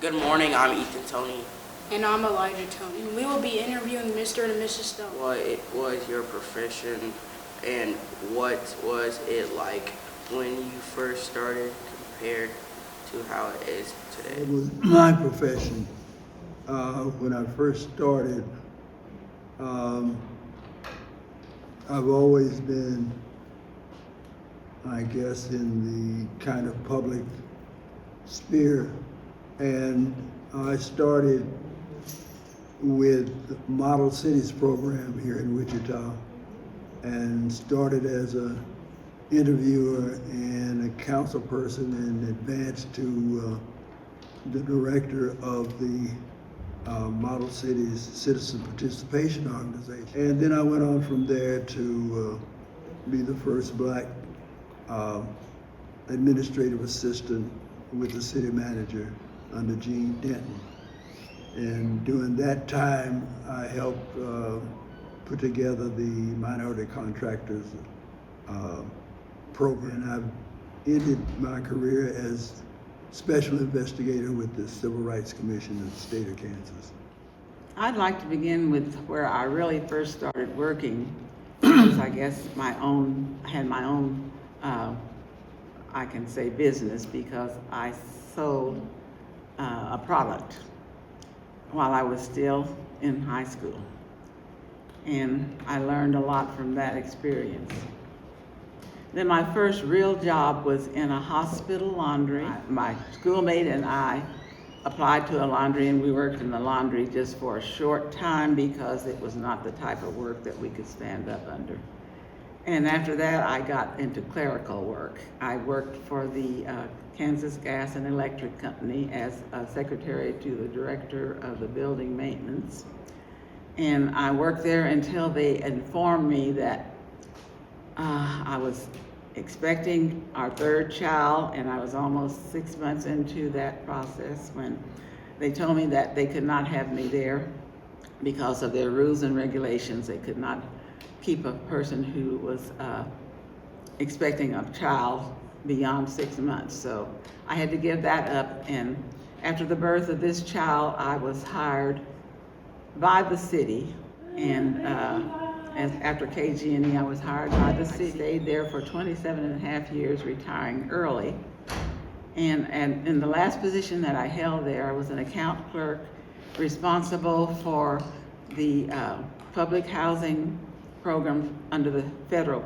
Good morning, I'm Ethan Tony. And I'm Elijah Tony. We will be interviewing Mr. and Mrs. Stone. What was your profession and what was it like when you first started compared to how it is today? It was my profession. When I first started, I've always been, I guess, in the kind of public sphere. And I started with the Model Cities program here in Wichita and started as a interviewer and a council person and advanced to the director of the Model Cities Citizen Participation Organization. And then I went on from there to be the first black administrative assistant with the city manager under Gene Denton. And during that time, I helped put together the minority contractors program. And I've ended my career as special investigator with the Civil Rights Commission of the state of Kansas. I'd like to begin with where I really first started working. Was, I guess, I had my own, I can say business, because I sold a product while I was still in high school. And I learned a lot from that experience. Then my first real job was in a hospital laundry. My schoolmate and I applied to a laundry, and we worked in the laundry just for a short time because it was not the type of work that we could stand up under. And after that, I got into clerical work. I worked for the Kansas Gas and Electric Company as a secretary to the director of the building maintenance. And I worked there until they informed me that I was expecting our third child, and I was almost 6 months into that process when they told me that they could not have me there because of their rules and regulations. They could not keep a person who was expecting a child beyond 6 months. So I had to give that up, and after the birth of this child, I was hired by the city, and after KG&E, I was hired by the city. I stayed there for 27 and a half years, retiring early. And in the last position that I held there, I was an account clerk responsible for the public housing program under the federal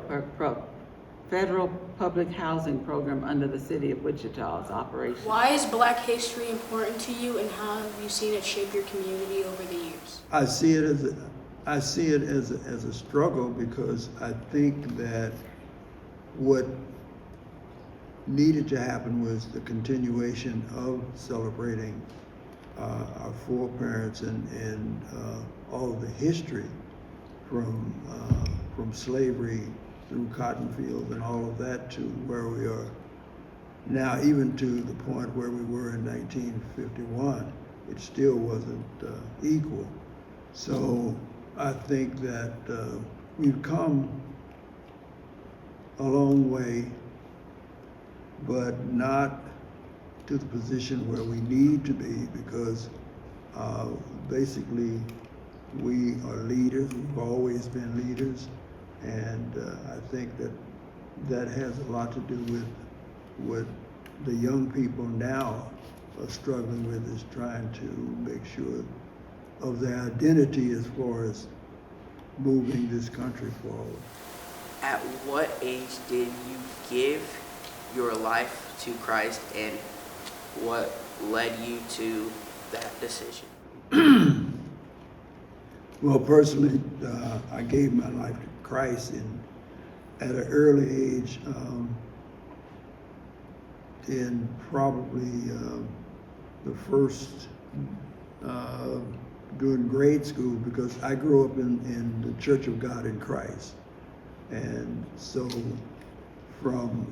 public housing program under the city of Wichita's operation. Why is Black history important to you, and how have you seen it shape your community over the years? I see it as a struggle, because I think that what needed to happen was the continuation of celebrating our foreparents and all of the history from slavery through cotton fields and all of that to where we are now, even to the point where we were in 1951. It still wasn't equal. So I think that we've come a long way, but not to the position where we need to be, because basically we are leaders. We've always been leaders, and I think that has a lot to do with what the young people now are struggling with, is trying to make sure of their identity as far as moving this country forward. At what age did you give your life to Christ, and what led you to that decision? Well, personally, I gave my life to Christ at an early age, in probably the first, during grade school, because I grew up in the Church of God in Christ. And so from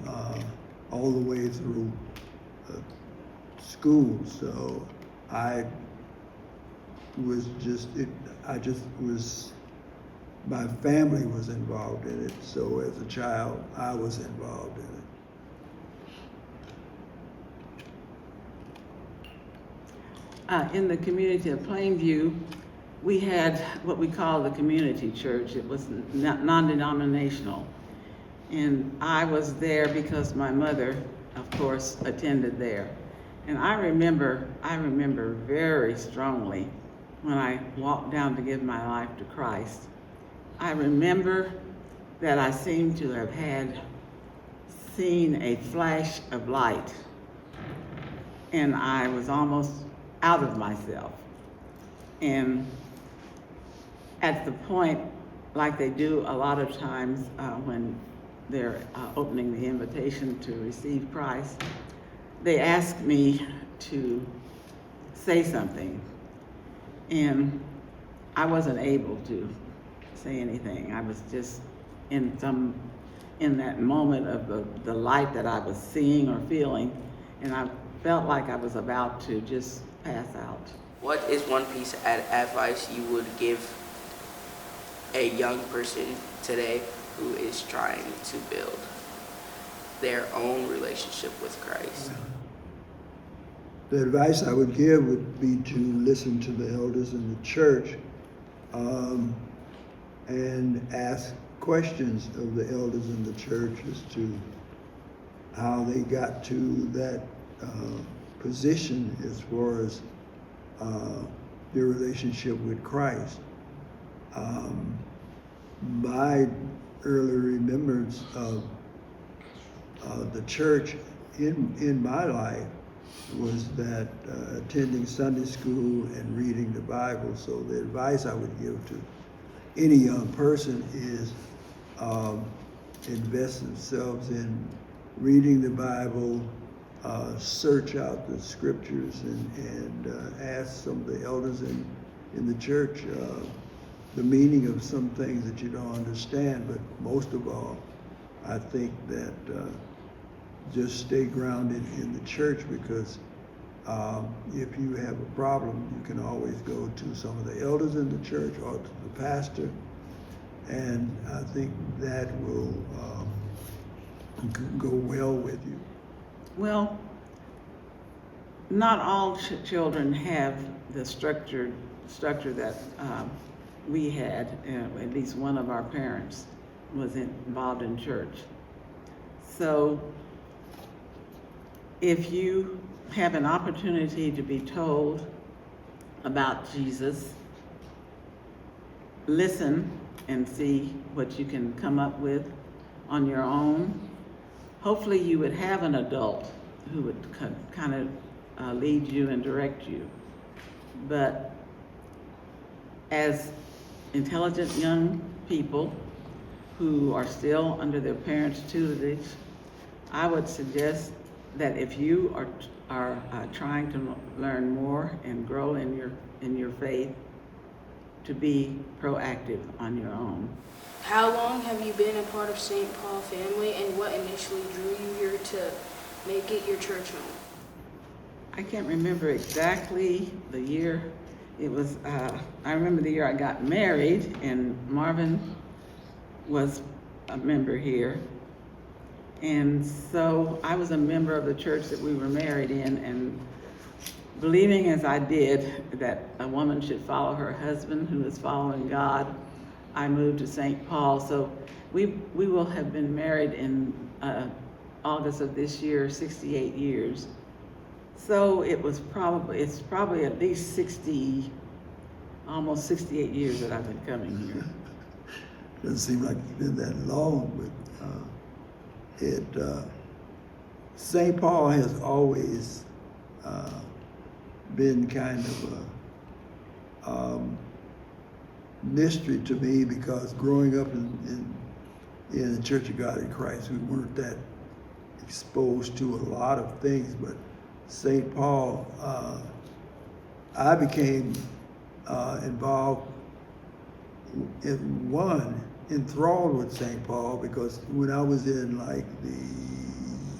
all the way through school, so I was my family was involved in it, so as a child, I was involved in it. in the community of Plainview, we had what we call the community church. It was non-denominational. And I was there because my mother, of course, attended there. And I remember very strongly when I walked down to give my life to Christ. I remember that I seemed to have seen a flash of light, and I was almost out of myself. And at the point, like they do a lot of times when they're opening the invitation to receive Christ, they asked me to say something, and I wasn't able to say anything. I was just in that moment of the light that I was seeing or feeling, and I felt like I was about to just pass out. What is one piece of advice you would give a young person today who is trying to build their own relationship with Christ? The advice I would give would be to listen to the elders in the church and ask questions of the elders in the church as to how they got to that position as far as their relationship with Christ. My early remembrance of the church in my life was that attending Sunday school and reading the Bible. So the advice I would give to any young person is invest themselves in reading the Bible, search out the scriptures, and ask some of the elders in the church the meaning of some things that you don't understand. But most of all, I think that just stay grounded in the church, because if you have a problem, you can always go to some of the elders in the church or to the pastor, and I think that will go well with you. Well, not all children have the structure that we had. At least one of our parents was involved in church. So if you have an opportunity to be told about Jesus, listen and see what you can come up with on your own. Hopefully you would have an adult who would kind of lead you and direct you. But as intelligent young people who are still under their parents' tutelage, I would suggest that if you are trying to learn more and grow in your faith, to be proactive on your own. How long have you been a part of St. Paul family, and what initially drew you here to make it your church home? I can't remember exactly the year. It was, I remember the year I got married, and Marvin was a member here. And so I was a member of the church that we were married in, and believing as I did that a woman should follow her husband who is following God, I moved to St. Paul. So we will have been married in August of this year, 68 years. So it's probably at least 60, almost 68 years that I've been coming here. Doesn't seem like it's been that long, but St. Paul has always been kind of a mystery to me, because growing up in the Church of God in Christ, we weren't that exposed to a lot of things. But St. Paul, I became involved enthralled with St. Paul, because when I was in like the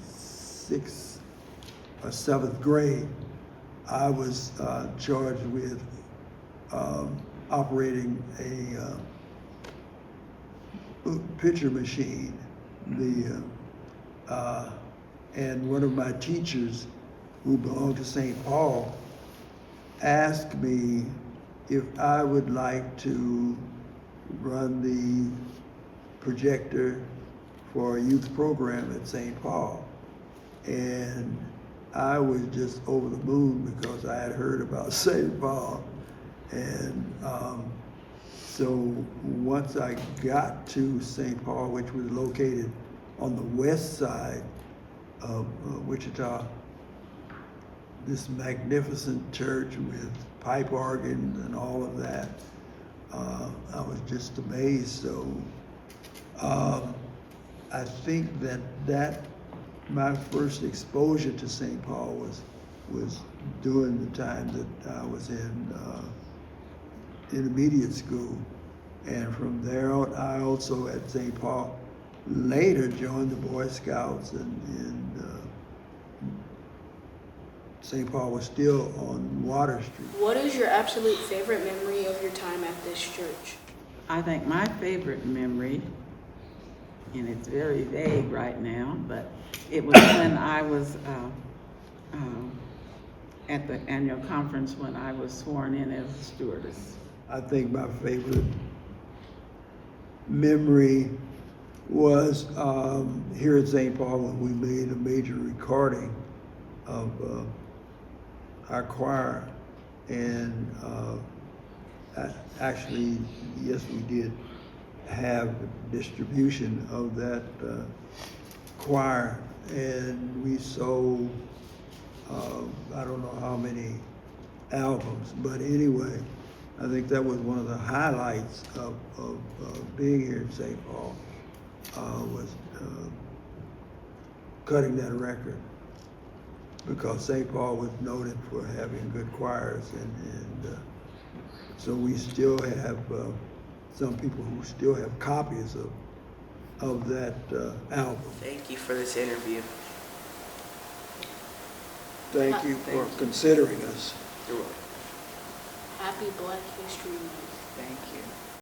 6th or 7th grade, I was charged with operating a picture machine. And one of my teachers, who belonged to St. Paul, asked me if I would like to run the projector for a youth program at St. Paul. And I was just over the moon because I had heard about St. Paul. And so once I got to St. Paul, which was located on the west side of Wichita, this magnificent church with pipe organ and all of that, I was just amazed. So I think that my first exposure to St. Paul was during the time that I was in intermediate school. And from there on, I also at St. Paul later joined the Boy Scouts, and St. Paul was still on Water Street. What is your absolute favorite memory of your time at this church? I think my favorite memory, and it's very vague right now, but it was when I was at the annual conference when I was sworn in as a stewardess. I think my favorite memory was here at St. Paul when we made a major recording of our choir. And actually, yes, we did have distribution of that choir, and we sold I don't know how many albums, but anyway, I think that was one of the highlights of being here in St. Paul, was cutting that record, because St. Paul was noted for having good choirs, and so we still have some people who still have copies of that album. Thank you for this interview. Thank you for considering us. You're welcome. Happy Black History Month. Thank you.